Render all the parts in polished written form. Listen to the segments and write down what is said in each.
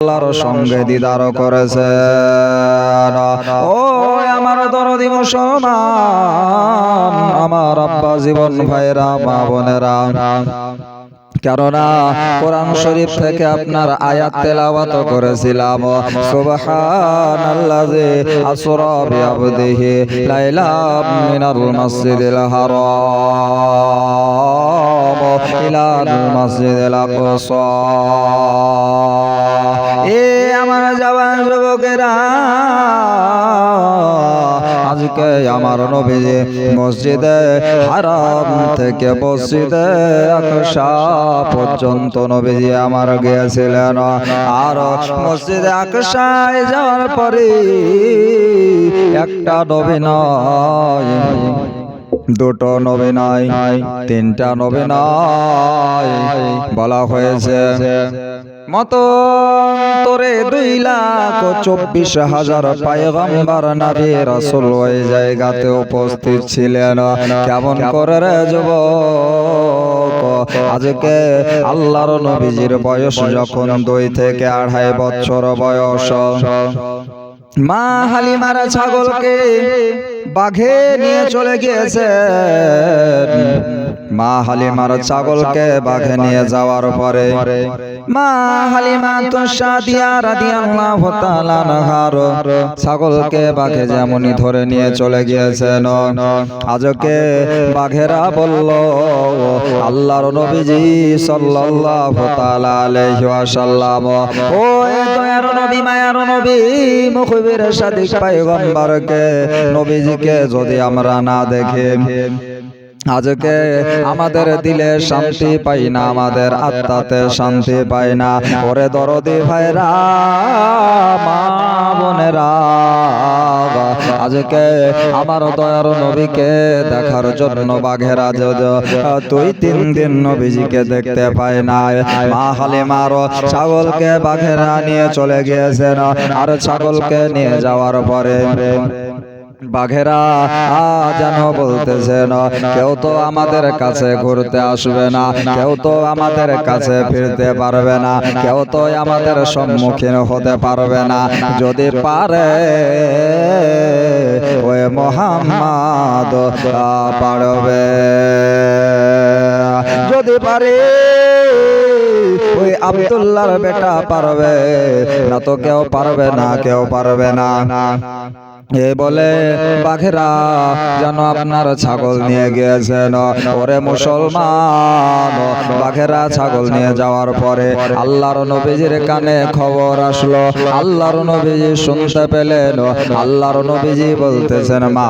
আল্লাহর সঙ্গে দিদার করেছেন। ও আমার দরদি মুসলমান, আমার আব্বা জীবন ভাইরা, মা বোনেরা, কেননা কোরআন শরীফ থেকে আপনার আয়াত তেলাওয়াত করেছিলাম, সুবহানাল্লাযী আসরা বিআবদিহি লাইলাম মিনাল মাসজিদিল হারাম ইলাল মাসজিদিল আকসা। এ আমার জওয়ান যুবকেরা, আজকে আমার নবীজি মসজিদে হারাম থেকে মসজিদে আকসা পর্যন্ত নবীজি আমার গিয়েছিলেন। আর মসজিদে আকসায় যাওয়ার পরে একটা নবী নয়, দুটো নবী নয়, তিনটা নবী নয়, বলা হয়েছে মতরে 2,24,000 পয়গম্বর নবী রাসূল ওই জায়গাতে উপস্থিত ছিলেন। কেমন করে রে যুবক, আজকে আল্লাহর নবীজির বয়স যখন 2 থেকে 2.5 বছর বয়স, মা হালিমার ছাগলকে বাঘে নিয়ে চলে গিয়েছে। মা হালিমার ছাগলকে বাঘে নিয়ে যাওয়ার পরে মা হালিমা তো সাদিয়া রাদিয়াল্লাহু তাআলা আনহার ছাগলকে বাঘে যেমনই ধরে নিয়ে চলে গিয়েছেন, আজকে বাঘেরা বলল আল্লাহর নবীজি সাল্লাল্লাহু তাআলা আলাইহি ওয়াসাল্লাম, ও দয়ার নবী, মায়ার নবী, মুখবির সাদিক পয়গম্বরকে, নবীজিকে যদি আমরা না দেখি, আজকে আমাদের দিলে শান্তি পাই না, আমাদের আত্মাতে শান্তি পাই না। ওরে দরদি ভাইরা, মা বোনেরা, আজকে আমার দয়ার নবীকে দেখার জন্য বাঘেরা 2-3 দিন নবীজিকে দেখতে পায় না। মা হালিমার ছাগলকে বাঘেরা নিয়ে চলে গিয়েছেন। আর ছাগলকে নিয়ে যাওয়ার পরে বাঘেরা যেন বলতেছেন, কেউ তো আমাদের কাছে ঘুরতে আসবে না, কেউ তো আমাদের কাছে ফিরতে পারবে না, কেউ তো আমাদের সম্মুখীন হতে পারবে না। যদি পারে ওই মুহাম্মদ পারবে, যদি পারে ওই আব্দুল্লাহর বেটা পারবে, না তো কেউ পারবে না, কেউ পারবে না। এ বলে বাঘেরা যেন আপনার ছাগল নিয়ে গিয়েছেন। ওরে মুসলমান, বাঘেরা ছাগল নিয়ে যাওয়ার পরে আল্লাহর নবীজির কানে খবর আসলো। আল্লাহর নবীজি শুনতে পেলেন, আল্লাহর নবীজি বলতেছেন, মা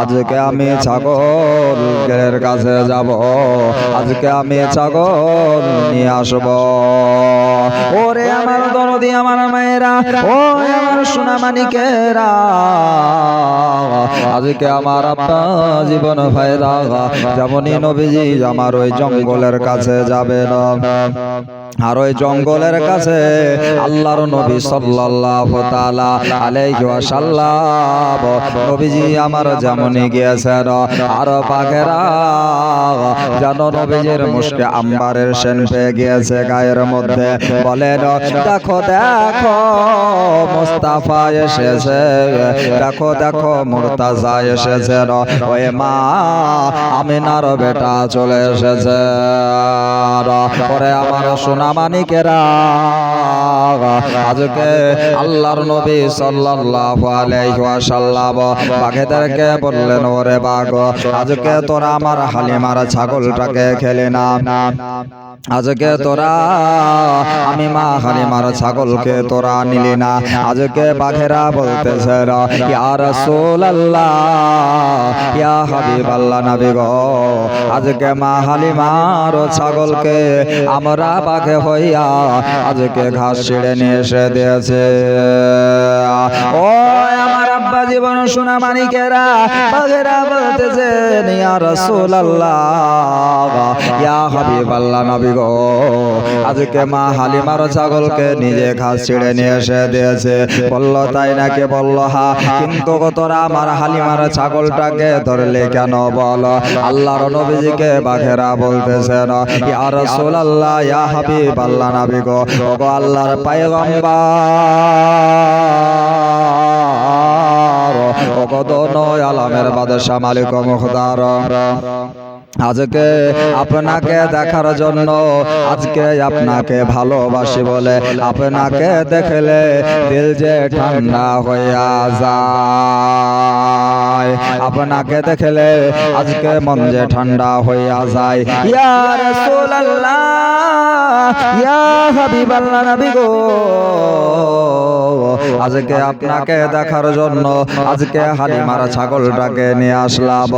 আজকে আমি ছাগলের কাছে যাব, আজকে আমি ছাগল নিয়ে আসব। ওরে আমার দরদি, আমার মায়েরা, ও আমার সোনা মানিকেরা, আজকে আমার আব্বা জীবন ভাইরা যেমনই নবীজি আমার ওই জঙ্গলের কাছে যাবেন, আর ওই জঙ্গলের কাছে আল্লাহর নবী সাল্লাল্লাহু তাআলা আলাইহি ওয়াসাল্লাম নবীজি আমার যেমনই গিয়েছেন, আর বাঘেরা যেন নবীজির মুশকে আম্বারের সেন পেয়ে গিয়েছে গায়ের মধ্যে। বলেন, দেখো দেখো মুস্তাফা এসেছে, দেখো দেখো মুর্তাজা এসেছেন, ওই মা আমিনার বেটা চলে এসেছে। পরে আমার সোনা মানিকেরা, আজকে আল্লাহর নবী সাল্লাল্লাহু আলাইহি ওয়াসাল্লাম বাঘেদেরকে বললেন, ওরে বাঘ, আজকে তোরা আমার হালিমার ছাগলটাকে খেলে না, আজকে তোরা আমি মা হালিমার ছাগলকে তোরা নিলি না। আজকে বাঘেরা বলতেছে, ইয়া রাসূলুল্লাহ, ইয়া হাবিবাল্লাহ, নবী গো, আজকে মা হালিমার ছাগলকে আমরা বাঘে হইয়া আজকে ঘাস ছিঁড়ে নিয়ে এসে দিয়েছে। ও আমার আব্বা জীবন সোনা মানিকেরা বাঘেরা বলতেছেন ইয়া রাসূলুল্লাহ ইয়া হাবিবাল্লাহ নবী গো, আজকে মা হালিমার ছাগলকে নিজে ঘাস ছিঁড়ে নিয়ে এসে দিয়েছে। বলল তাই নাকি? বলল হ্যাঁ। কিন্তু তোরা আমার হালিমার ছাগলটাকে ধরলে কেন বল? আল্লাহর নবীজিকে বাঘেরা বলতেছেন ইয়া রাসূলুল্লাহ ইয়া হাবিবাল্লাহ নবী গো, ওগো আল্লাহর পয়গম্বর, ওগো দোনো আলমের বাদশা মালিক মুখতার, আজকে আপনাকে দেখার জন্য, আজকে আপনাকে ভালোবাসি বলে আপনাকে দেখলে দিল যে ঠান্ডা হইয়া যায়, আপনাকে দেখলে আজকে মন যে ঠান্ডা হইয়া যায়। ইয়া রাসূলুল্লাহ ইয়া হাবিবাল্লাহ নবী গো, আজকে আপনাকে দেখার জন্য আজকে হালিমার ছাগলটাকে নিয়ে আসলাম।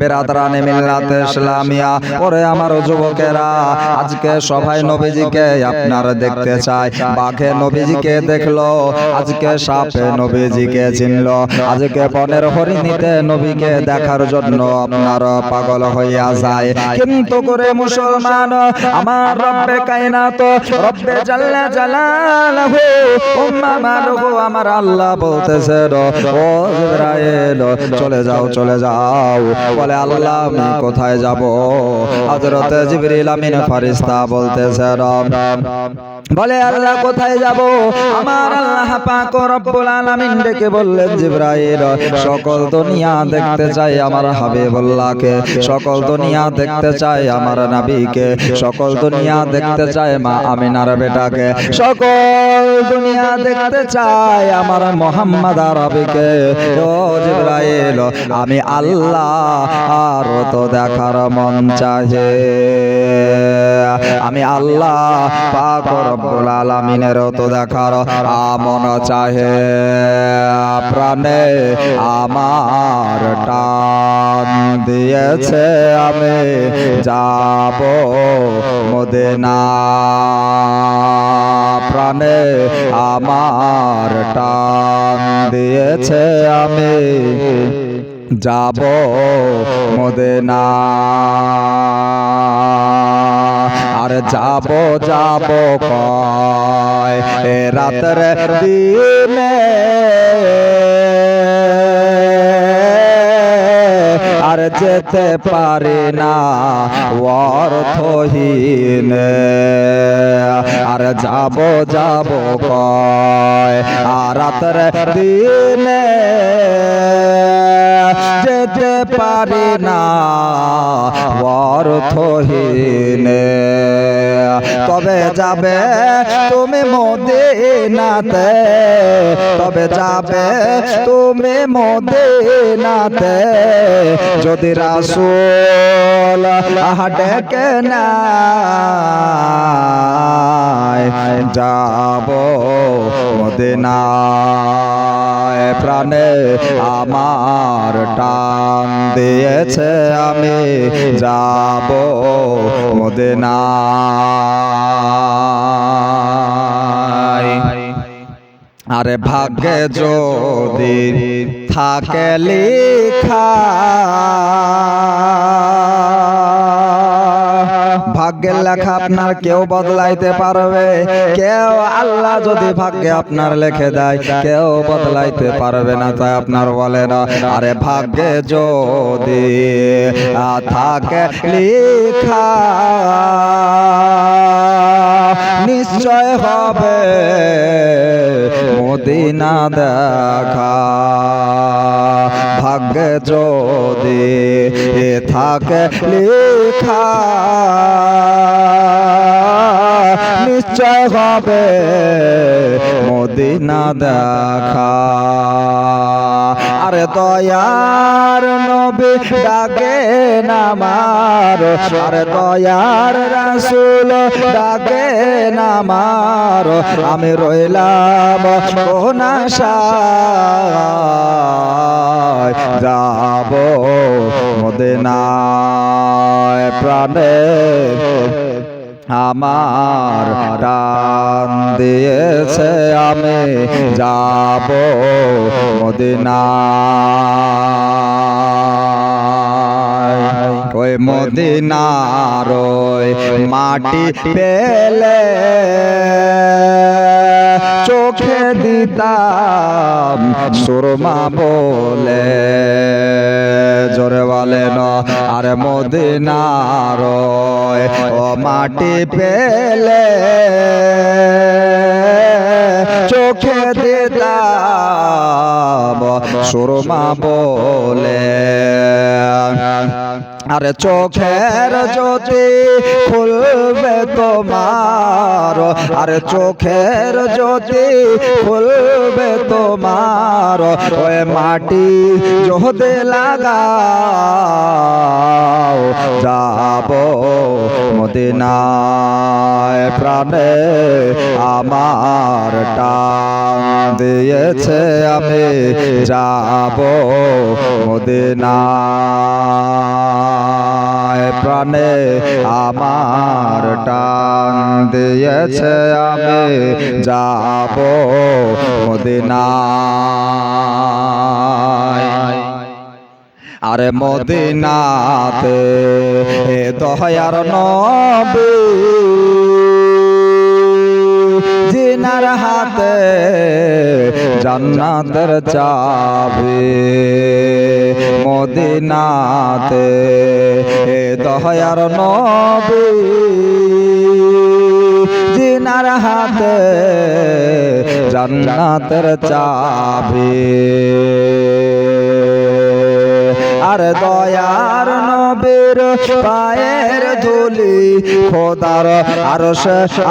বেরাদরানে মিল্লাতে ইসলামিয়া পরে আমার যুবকেরা আজকে সবাই নবীজিকে আপনার দেখতে চায়। বাঘে নবীজিকে দেখলো, আজকে সাপে নবীজিকে চিনলো, আজকে বনের হরিণীতে নবীকে দেখার জন্য আপনার পাগল হইয়া যায়। কিন্তু করে মুসলমান আমার রব্বে কায়নাত রব্বে জাল্লা জালালহু উম্মা মালহু আমার আল্লাহ বলতেছে ও জিবরাইল চলে যাও চলে যাও। বলে আল্লাহ আমি কোথায় যাব? হযরত জিবরিল আমিন ফেরেশতা বলতেছে বলে আল্লাহ কোথায় যাব? আমার আল্লাহ পাক রব্বুল আলামিন ডেকে বললেন জিবরাইল সকল দুনিয়া দেখতে চাই আমার হাবিবুল্লাহকে, সকল দুনিয়া দেখতে চাই আমার নবীকে, সকল দুনিয়া দেখতে চাই মা আমিনার বেটাকে, সকল দুনিয়া দেখতে চাই আমার মুহাম্মদ আরবিকে। ও জিবরাইল আমি আল্লাহ আর তো দেখার মন চাহে, আমি আল্লাহ পাক রব্বুল আলামিনের তো দেখার মন চাহে। প্রাণে আমার টান দিয়েছে আমি যাব মদিনা, প্রাণে আমার টান দিয়েছে আমি যাব মদিনা। আর যাব যাব কয় এ রাতের দিনে, আর যেতে পারি না অর্থহীন, আর যাব যাব কয় আর রাতের দিনে, যেতে পারি না অর্থহীন। তবে যাবে তুমি মদিনাতে, তবে যাবে তুমি মদিনাতে, যদি রাসূল ডেকে নাই যাব মদিনায়। প্রাণে আমার টান দিয়েছে আমি যাব মদিনায়। আরে ভাগ্যে যদি থাকে লেখা, ভাগ্যের লেখা আপনার কেউ বদলাইতে পারবে? কেউ আল্লাহ যদি ভাগ্যে আপনার লিখে দেয় কেউ বদলাইতে পারবে না, তাই আপনার বলে না। আরে ভাগ্যে যদি থাকে লেখা নিশ্চয় হবে মদিনা দেখা, ভাগ্যে যদি থাকে লেখা নিশ্চয় হবে মদিনা দেখা। আরে দয়ার নবী ডাকেন আমার, আরে দয়ার রাসূল ডাকেন আমার, আমি রইলাম কোন আশায় যাব মদিনায়। প্রাণে আমার টান দিয়েছে আমি যাব মদিনা ওই মদিনার ওই মাটি পেলে চোখে দিতাম সুরমা বলে জোরে বলেন আরে মদিনার ও মাটি পেলে চোখে দিতাম সুরমা বলে আরে চোখের জ্যোতি খুলবে তোমার আরে চোখের জ্যোতি খুলবে তোমার ওই মাটি যদি লাগাও যাব মদিনায় প্রাণে আমার টান দিয়েছে আমি যাব মদিনায় প্রাণে আমার টান দিয়েছে আমি যাব মদিনায় আরে মদিনাতে দয়ার নবী জিনার হাতে জান্নাতের চাবি মদিনাতে দয়ার নবী জিনার হাতে জান্নাতের চাবি আর দয়ার নবীর পায়ের ধুলি খোদার আরশ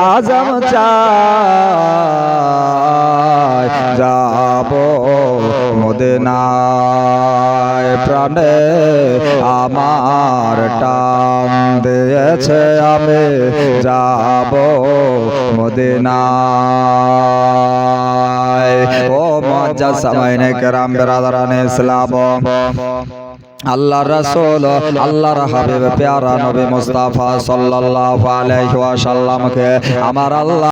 আজম চায় যাব মদিনায় প্রাণে আমার টান দিয়েছে আমি যাব মদিনায় ও মুআজ্জাজ সামাইনে কেরাম বিরাদারানে ইসলাম আল্লাহ রাসূল আল্লাহর হাবিব প্যারা নবী মুস্তাফা সাল্লাল্লাহু আলাইহি ওয়াসাল্লামকে আমার আল্লাহ